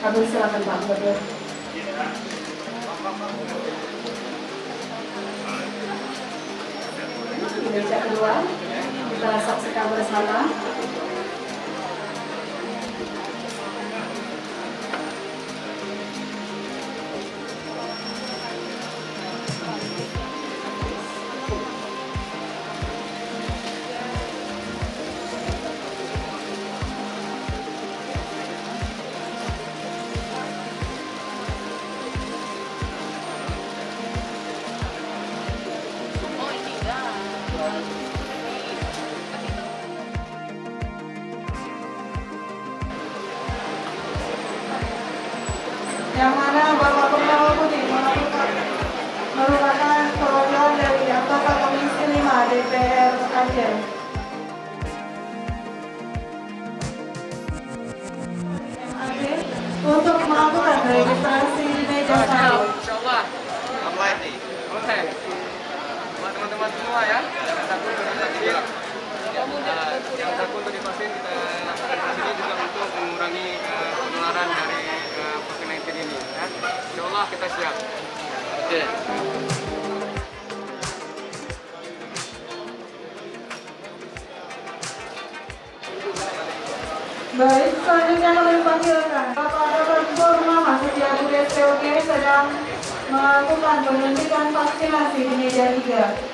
Kami silakan Pak Gubernur. Di meja kedua, kita saksikan bersama. Yang mana Bapak Purnomo Budi merupakan perwakilan dari anggota Komisi 5 DPR Aceh. Untuk melakukan registrasi di meja satu. Insyaallah online nih. Oke. Buat teman-teman semua ya, jangan takut untuk divaksin. Jangan takut untuk divaksin. Kita lakukan di sini juga untuk mengurangi penularan dari COVID-19 ini. Ya. Insyaallah kita siap. Oke. Baik, selanjutnya kami panggilkan Bapak Dr. Purnama Setiabudi SPOG sedang melakukan penyuntikan vaksinasi di meja 3.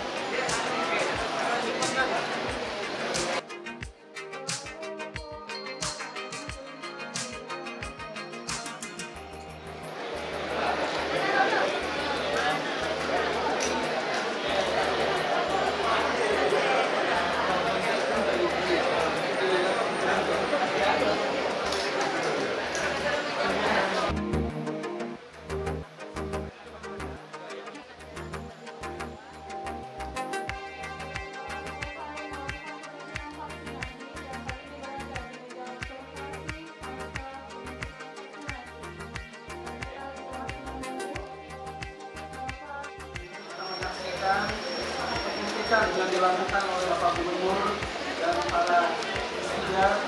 Yang dilakukan oleh Bapak Gubernur dan para istirahat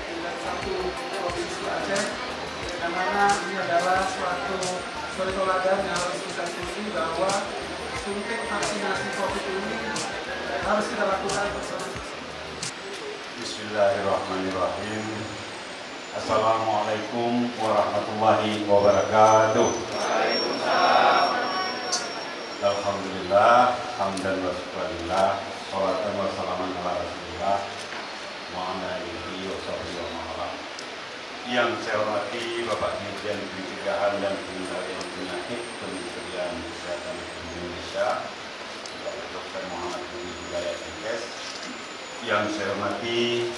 tingkat 1 Provinsi Aceh, yang mana ini adalah suatu teladan yang harus kita ikuti bahwa suntik vaksinasi COVID ini harus kita lakukan bersama. Bismillahirrahmanirrahim. Assalamualaikum warahmatullahi wabarakatuh. Waalaikumsalam. Alhamdulillah, hamdan wa syukurillah, sholatan wa salaman ala rasulillah, wa ala alihi wa sahbihi wa mawalah. Yang saya hormati Bapak Dirjen Pencegahan dan Pengendalian Penyakit Kementerian Kesehatan Indonesia, Bapak Dr. Muhammad Budi Hidayat MKes. Yang saya hormati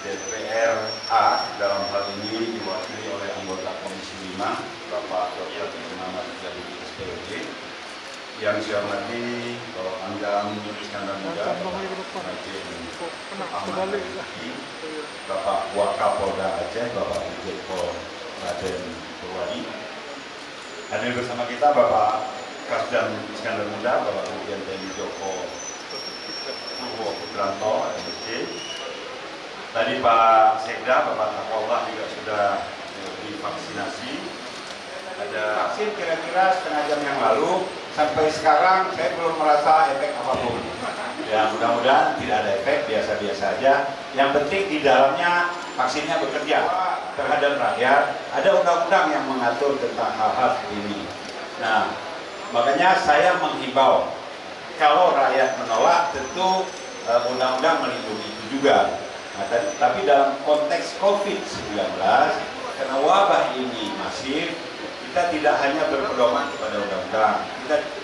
DPR A, dalam hal ini diwakili oleh anggota Komisi 5, Bapak Dr. Purnama Setiabudi SPOG. Yang saya hormati Bapak Pangdam Iskandar Muda, Bapak Ahmad Rizki, Bapak Wakapolda Aceh, Bapak Irjen Pol Raden Purwadi. Hadir bersama kita Bapak Kasdam Iskandar Muda, Bapak Irjen TNI Joko Putranto, MSc. Tadi Pak Sekda, Bapak Kapolda juga sudah divaksinasi. Ada vaksin kira-kira setengah jam yang lalu. Sampai sekarang saya belum merasa efek apapun. Ya mudah-mudahan tidak ada efek, biasa-biasa aja. Yang penting di dalamnya vaksinnya bekerja terhadap rakyat. Ada undang-undang yang mengatur tentang hal-hal seperti ini. Nah, makanya saya menghimbau kalau rakyat menolak tentu undang-undang melindungi itu juga. Nah, tapi dalam konteks COVID-19 karena wabah ini masif, kita tidak hanya berpedoman kepada undang-undang,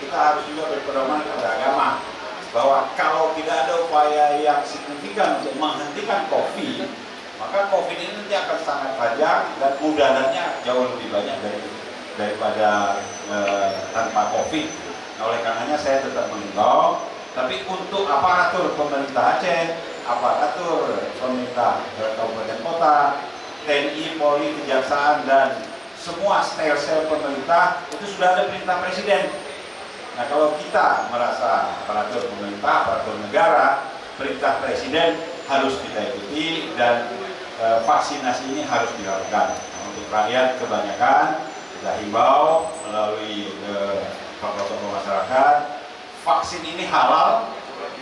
kita harus juga berpedoman kepada agama, bahwa kalau tidak ada upaya yang signifikan untuk menghentikan COVID, maka COVID ini nanti akan sangat panjang dan mudaratnya jauh lebih banyak daripada tanpa COVID. Nah, oleh karenanya saya tetap mengimbau, tapi untuk aparatur pemerintah Aceh, aparatur pemerintah kabupaten kota, TNI, Polri, Kejaksaan, dan semua sel-sel pemerintah itu sudah ada perintah presiden. Nah, kalau kita merasa aparatur pemerintah, aparatur negara, perintah presiden harus kita ikuti dan vaksinasi ini harus dilakukan. Nah, untuk rakyat kebanyakan kita himbau melalui tokoh-tokoh masyarakat, vaksin ini halal,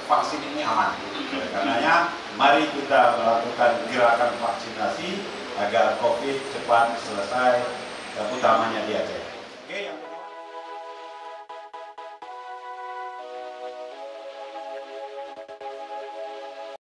vaksin ini aman. Oleh karenanya mari kita melakukan gerakan vaksinasi agar COVID cepat selesai, utamanya di Aceh. Oke, yang